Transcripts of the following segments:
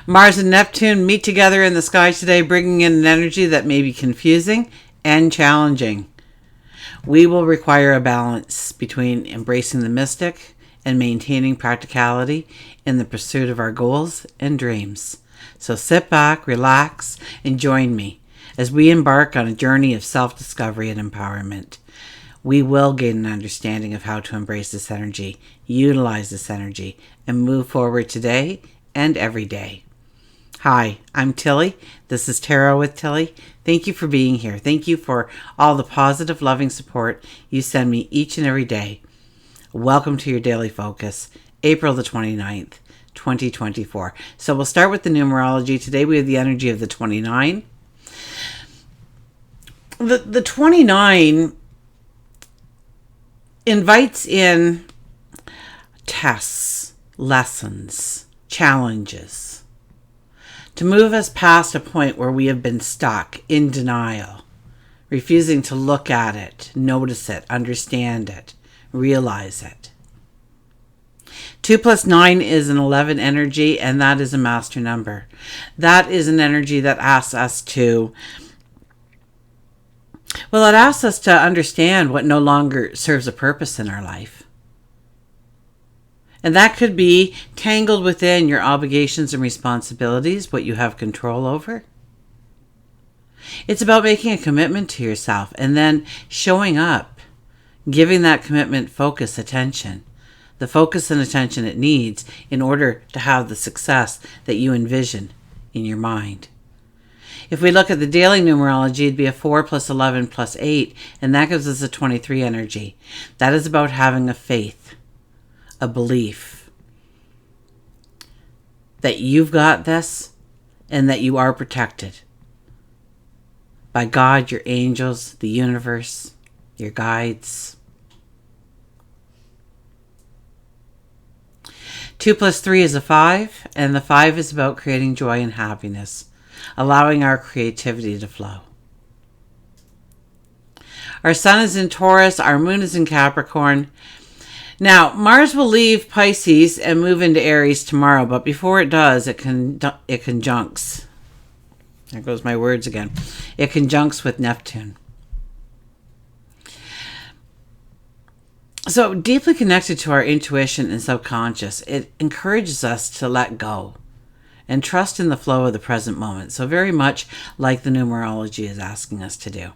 Mars and Neptune meet together in the sky today, bringing in an energy that may be confusing and challenging. We will require a balance between embracing the mystic and maintaining practicality in the pursuit of our goals and dreams. So sit back, relax, and join me as we embark on a journey of self-discovery and empowerment. We will gain an understanding of how to embrace this energy, utilize this energy, and move forward today and every day. Hi, I'm Tilly. This is Tarot with Tilly. Thank you for being here. Thank you for all the positive, loving support you send me each and every day. Welcome to your daily focus, April the 29th, 2024. So we'll start with the numerology. Today we have the energy of the 29. The 29 invites in tests, lessons, challenges to move us past a point where we have been stuck in denial, refusing to look at it, notice it, understand it, realize it. 2 plus 9 is an 11 energy, and that is a master number. That is an energy that asks us to, it asks us to understand what no longer serves a purpose in our life. And that could be tangled within your obligations and responsibilities, what you have control over. It's about making a commitment to yourself and then showing up, giving that commitment focus, attention, the focus and attention it needs in order to have the success that you envision in your mind. If we look at the daily numerology, it'd be a 4 plus 11 plus 8, and that gives us a 23 energy. That is about having a faith, a belief that you've got this and that you are protected by God, your angels, the universe, your guides. 2 plus 3 is a 5, and the 5 is about creating joy and happiness, allowing our creativity to flow. Our sun is in Taurus, our moon is in Capricorn. Now, Mars will leave Pisces and move into Aries tomorrow, but before it does, it conjuncts. There goes my words again. It conjuncts with Neptune. So deeply connected to our intuition and subconscious, it encourages us to let go and trust in the flow of the present moment. So very much like the numerology is asking us to do.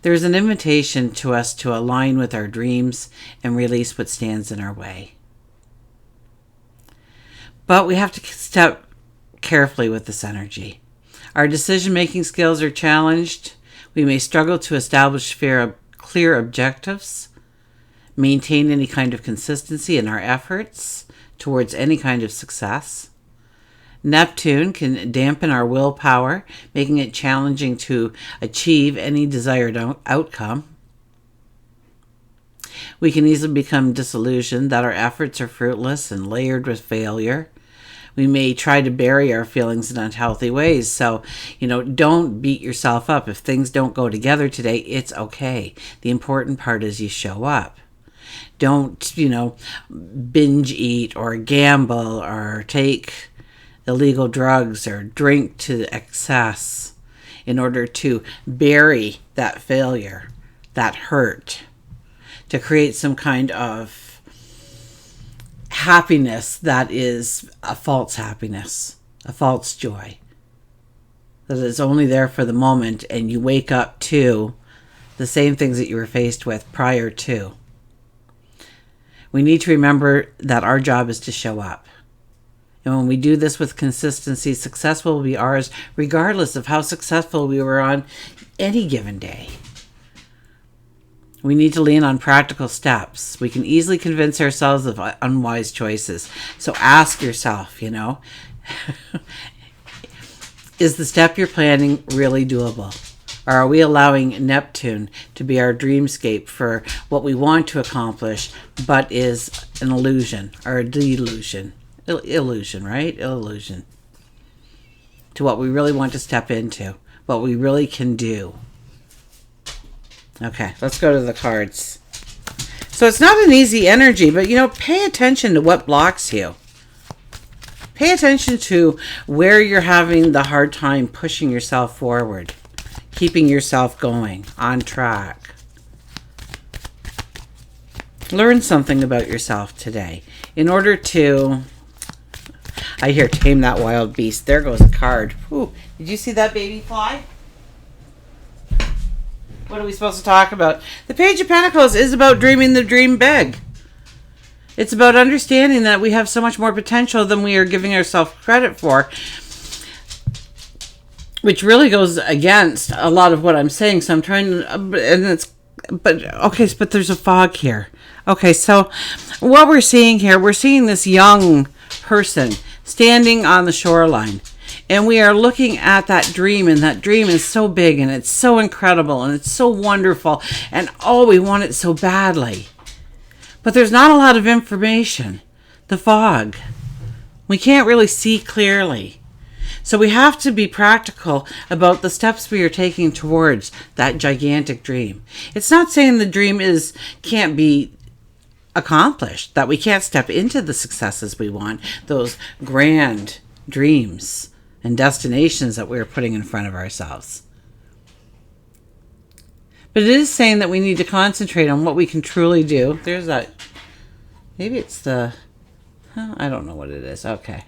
There's an invitation to us to align with our dreams and release what stands in our way. But we have to step carefully with this energy. Our decision-making skills are challenged. We may struggle to establish clear objectives, maintain any kind of consistency in our efforts towards any kind of success. Neptune can dampen our willpower, making it challenging to achieve any desired outcome. We can easily become disillusioned that our efforts are fruitless and layered with failure. We may try to bury our feelings in unhealthy ways. So, don't beat yourself up. If things don't go together today, it's okay. The important part is you show up. Don't, binge eat or gamble or take illegal drugs or drink to excess in order to bury that failure, that hurt, to create some kind of happiness that is a false happiness, a false joy, that is only there for the moment, and you wake up to the same things that you were faced with prior to. We need to remember that our job is to show up. And when we do this with consistency, success will be ours, regardless of how successful we were on any given day. We need to lean on practical steps. We can easily convince ourselves of unwise choices. So ask yourself, is the step you're planning really doable? Or are we allowing Neptune to be our dreamscape for what we want to accomplish, but is an illusion or a delusion? Illusion, right? Illusion. To what we really want to step into, what we really can do. Okay, let's go to the cards. So it's not an easy energy, but pay attention to what blocks you. Pay attention to where you're having the hard time pushing yourself forward, keeping yourself going, on track. Learn something about yourself today in order to... I hear tame that wild beast. There goes a card. Ooh, did you see that baby fly? What are we supposed to talk about? The Page of Pentacles is about dreaming the dream big. It's about understanding that we have so much more potential than we are giving ourselves credit for, which really goes against a lot of what I'm saying. So I'm trying to, but there's a fog here. Okay, so what we're seeing here, we're seeing this young person standing on the shoreline. And we are looking at that dream, and that dream is so big, and it's so incredible, and it's so wonderful, and oh, we want it so badly. But there's not a lot of information. The fog. We can't really see clearly. So we have to be practical about the steps we are taking towards that gigantic dream. It's not saying the dream can't be accomplished, that we can't step into the successes we want, those grand dreams and destinations that we're putting in front of ourselves. But it is saying that we need to concentrate on what we can truly do. There's that. Maybe it's the... I don't know what it is. Okay.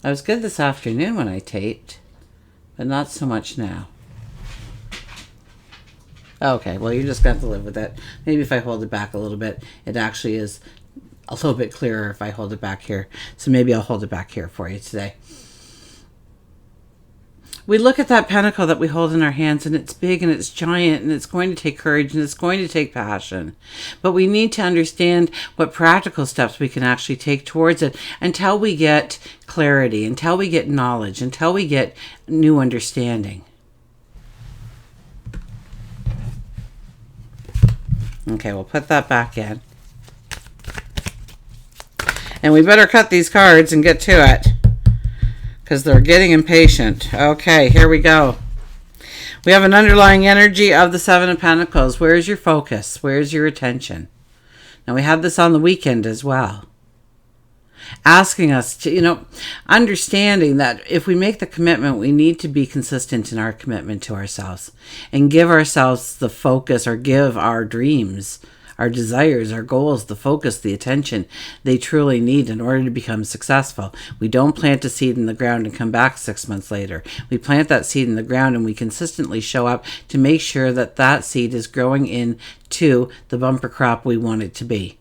I was good this afternoon when I taped, but not so much now. Okay, well, you're just going to have to live with it. Maybe if I hold it back a little bit, it actually is a little bit clearer if I hold it back here. So maybe I'll hold it back here for you today. We look at that pentacle that we hold in our hands, and it's big and it's giant, and it's going to take courage and it's going to take passion. But we need to understand what practical steps we can actually take towards it until we get clarity, until we get knowledge, until we get new understanding. Okay, we'll put that back in. And we better cut these cards and get to it, because they're getting impatient. Okay, here we go. We have an underlying energy of the Seven of Pentacles. Where's your focus? Where's your attention? Now, we had this on the weekend as well. Asking us to, understanding that if we make the commitment, we need to be consistent in our commitment to ourselves and give ourselves the focus, or give our dreams, our desires, our goals, the focus, the attention they truly need in order to become successful. We don't plant a seed in the ground and come back 6 months later. We plant that seed in the ground, and we consistently show up to make sure that that seed is growing into the bumper crop we want it to be.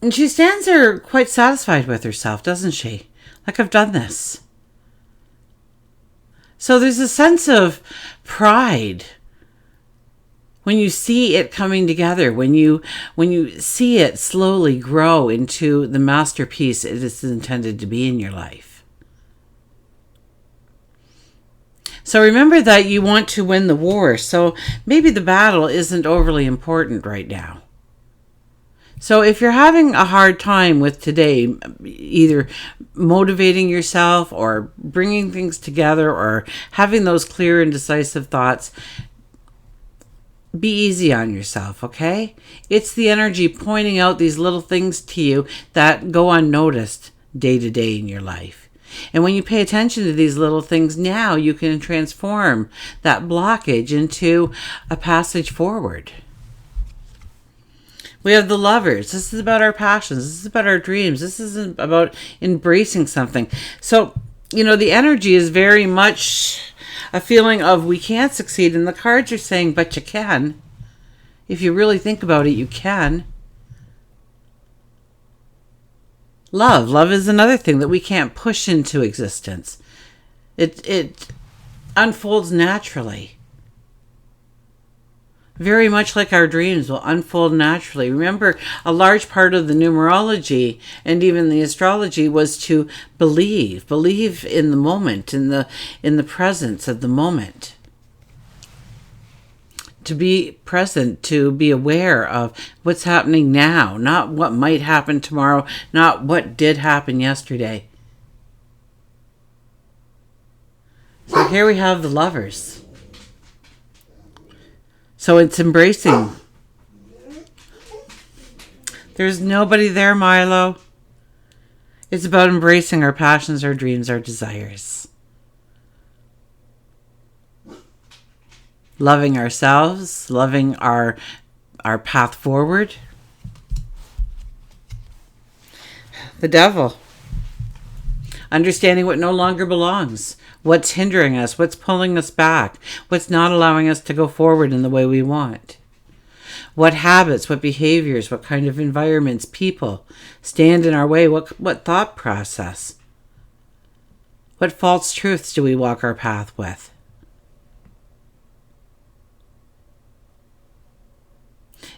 And she stands there quite satisfied with herself, doesn't she? Like, I've done this. So there's a sense of pride when you see it coming together, when you see it slowly grow into the masterpiece it is intended to be in your life. So remember that you want to win the war, so maybe the battle isn't overly important right now. So if you're having a hard time with today, either motivating yourself or bringing things together or having those clear and decisive thoughts, be easy on yourself, okay? It's the energy pointing out these little things to you that go unnoticed day to day in your life. And when you pay attention to these little things, now you can transform that blockage into a passage forward. We have the Lovers. This is about our passions. This is about our dreams. This is about embracing something. So, the energy is very much a feeling of we can't succeed. And the cards are saying, but you can. If you really think about it, you can. Love. Love is another thing that we can't push into existence. It unfolds naturally. Very much like our dreams will unfold naturally. Remember, a large part of the numerology and even the astrology was to believe in the moment, in the presence of the moment. To be present, to be aware of what's happening now, not what might happen tomorrow, not what did happen yesterday. So here we have the Lovers. So it's embracing. There's nobody there, Milo. It's about embracing our passions, our dreams, our desires. Loving ourselves, loving our path forward. The devil. Understanding what no longer belongs. What's hindering us, what's pulling us back, what's not allowing us to go forward in the way we want. What habits, what behaviors, what kind of environments, people stand in our way, what thought process. What false truths do we walk our path with?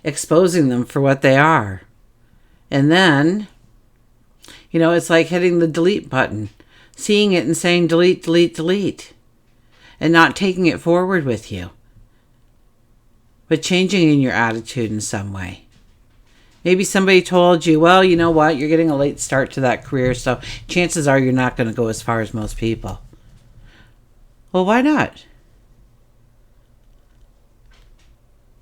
Exposing them for what they are. And then, it's like hitting the delete button. Seeing it and saying delete, delete, delete. And not taking it forward with you. But changing in your attitude in some way. Maybe somebody told you, well, you know what? You're getting a late start to that career, so chances are you're not going to go as far as most people. Well, why not?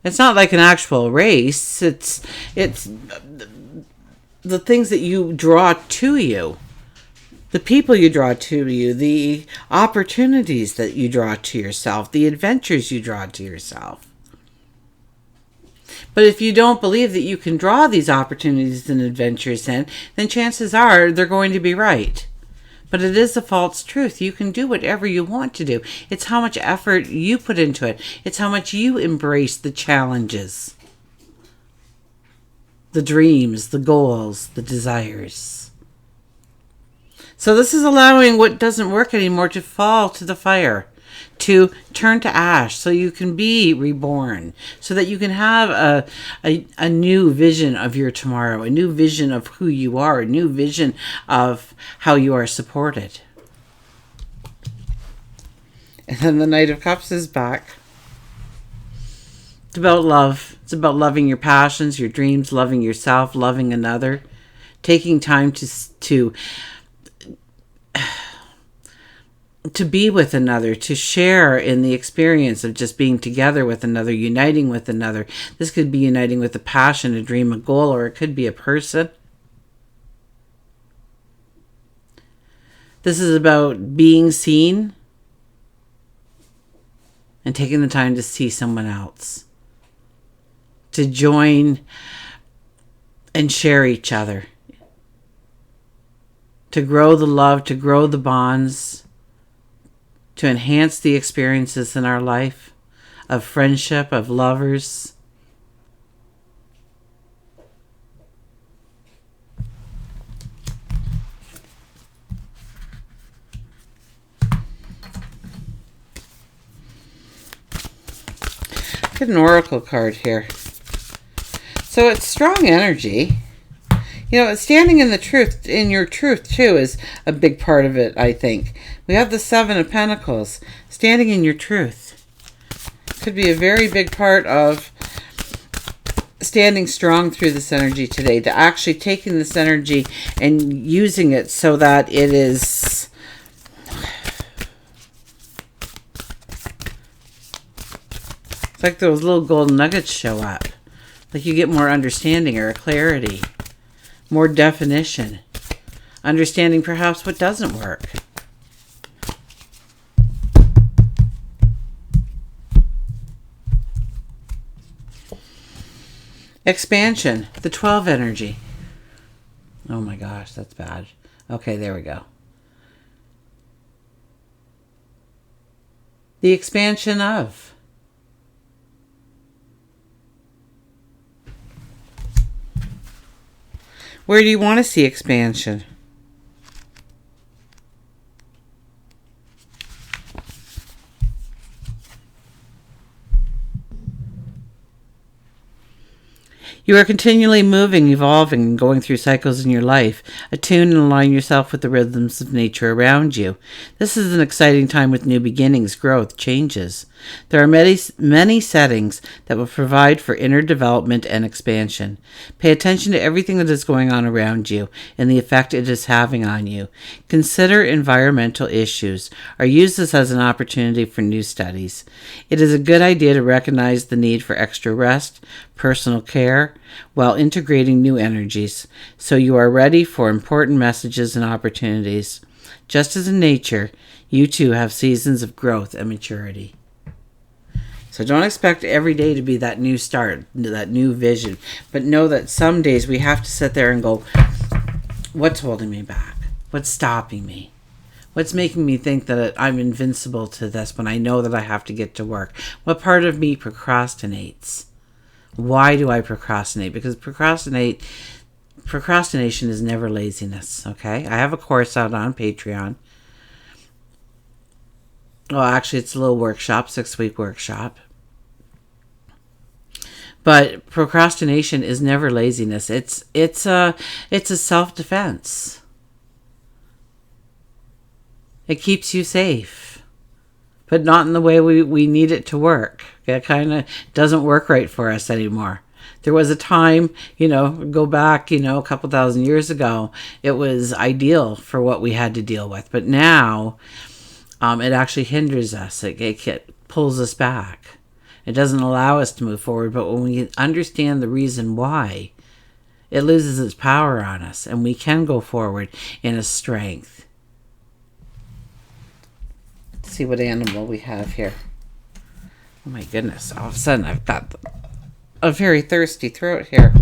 It's not like an actual race. It's the things that you draw to you. The people you draw to you, the opportunities that you draw to yourself, the adventures you draw to yourself. But if you don't believe that you can draw these opportunities and adventures in, then chances are they're going to be right. But it is a false truth. You can do whatever you want to do. It's how much effort you put into it. It's how much you embrace the challenges, the dreams, the goals, the desires. So this is allowing what doesn't work anymore to fall to the fire, to turn to ash, so you can be reborn, so that you can have a new vision of your tomorrow, a new vision of who you are, a new vision of how you are supported. And then the Knight of Cups is back. It's about love. It's about loving your passions, your dreams, loving yourself, loving another, taking time to be with another, to share in the experience of just being together with another, uniting with another. This could be uniting with a passion, a dream, a goal, or it could be a person. This is about being seen and taking the time to see someone else, to join and share each other, to grow the love, to grow the bonds, to enhance the experiences in our life of friendship, of lovers. Get an oracle card here. So it's strong energy. Standing in the truth, in your truth too, is a big part of it, I think. We have the Seven of Pentacles. Standing in your truth could be a very big part of standing strong through this energy today, to actually taking this energy and using it so that it is it's like those little golden nuggets show up. Like you get more understanding or clarity. More definition. Understanding perhaps what doesn't work. Expansion. The 12 energy. Oh my gosh, that's bad. Okay, there we go. The expansion of. Where do you want to see expansion? You are continually moving, evolving, and going through cycles in your life. Attune and align yourself with the rhythms of nature around you. This is an exciting time with new beginnings, growth, changes. There are many settings that will provide for inner development and expansion. Pay attention to everything that is going on around you and the effect it is having on you. Consider environmental issues or use this as an opportunity for new studies. It is a good idea to recognize the need for extra rest, personal care, while integrating new energies, so you are ready for important messages and opportunities. Just as in nature, you too have seasons of growth and maturity. So don't expect every day to be that new start, that new vision. But know that some days we have to sit there and go, what's holding me back? What's stopping me? What's making me think that I'm invincible to this when I know that I have to get to work? What part of me procrastinates? Why do I procrastinate? Because procrastination is never laziness, okay? I have a course out on Patreon. Well, actually, it's a little workshop, 6-week workshop. But procrastination is never laziness. It's a self-defense. It keeps you safe, but not in the way we need it to work. It kind of doesn't work right for us anymore. There was a time, go back, a couple thousand years ago, it was ideal for what we had to deal with. But now, it actually hinders us. It pulls us back. It doesn't allow us to move forward. But when we understand the reason why, it loses its power on us, and we can go forward in a strength. Let's see what animal we have here. Oh my goodness, all of a sudden I've got a very thirsty throat here.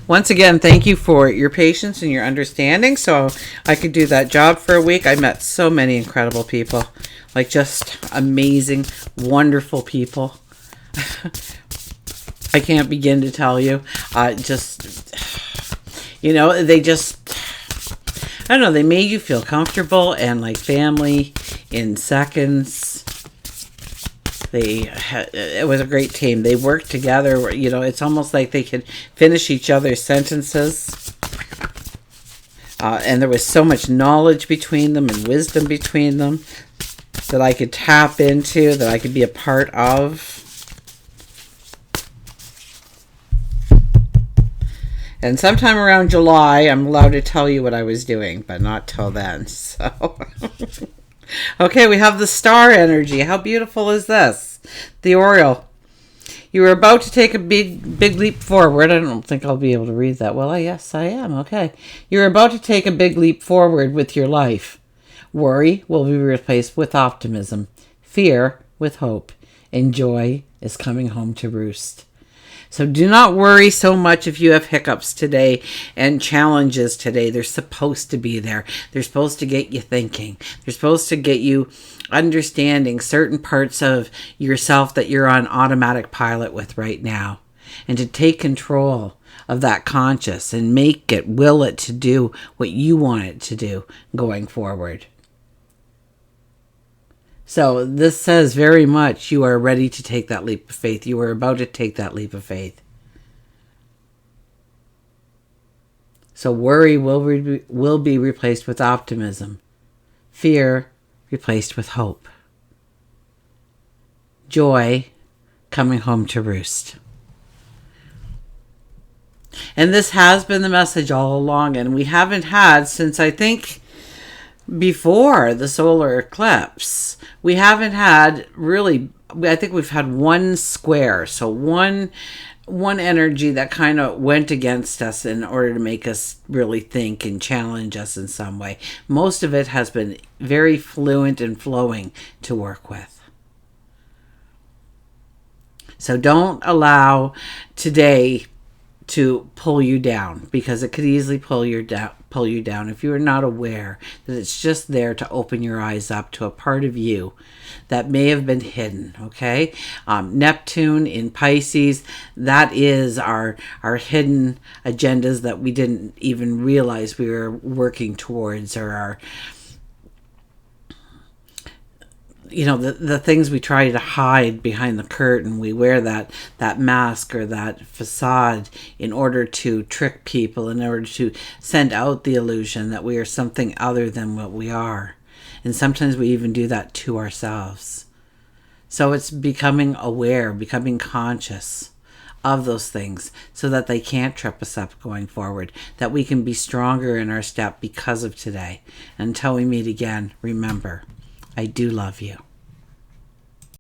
Once again, thank you for your patience and your understanding. So I could do that job for a week. I met so many incredible people, like just amazing, wonderful people. I can't begin to tell you. They they made you feel comfortable and like family in seconds. It was a great team. They worked together. It's almost like they could finish each other's sentences. And there was so much knowledge between them and wisdom between them that I could tap into, that I could be a part of. And sometime around July, I'm allowed to tell you what I was doing, but not till then. So, okay, we have the star energy. How beautiful is this? The Oriole. You are about to take a big leap forward. I don't think I'll be able to read that. Well, yes, I am. Okay. You're about to take a big leap forward with your life. Worry will be replaced with optimism. Fear with hope. And joy is coming home to roost. So do not worry so much if you have hiccups today and challenges today. They're supposed to be there. They're supposed to get you thinking. They're supposed to get you understanding certain parts of yourself that you're on automatic pilot with right now. And to take control of that conscious and will it to do what you want it to do going forward. So this says very much you are ready to take that leap of faith. You are about to take that leap of faith. So worry will be replaced with optimism. Fear replaced with hope. Joy coming home to roost. And this has been the message all along. And we haven't had since I think before the solar eclipse, we haven't had really, I think we've had one square. So one energy that kind of went against us in order to make us really think and challenge us in some way. Most of it has been very fluent and flowing to work with. So don't allow today to pull you down, because it could easily pull you down if you are not aware that it's just there to open your eyes up to a part of you that may have been hidden. Okay, Neptune in Pisces, that is our hidden agendas that we didn't even realize we were working towards, or the things we try to hide behind the curtain. We wear that mask or that facade in order to trick people, in order to send out the illusion that we are something other than what we are. And sometimes we even do that to ourselves. So it's becoming aware, becoming conscious of those things so that they can't trip us up going forward, that we can be stronger in our step because of today. Until we meet again, remember, I do love you.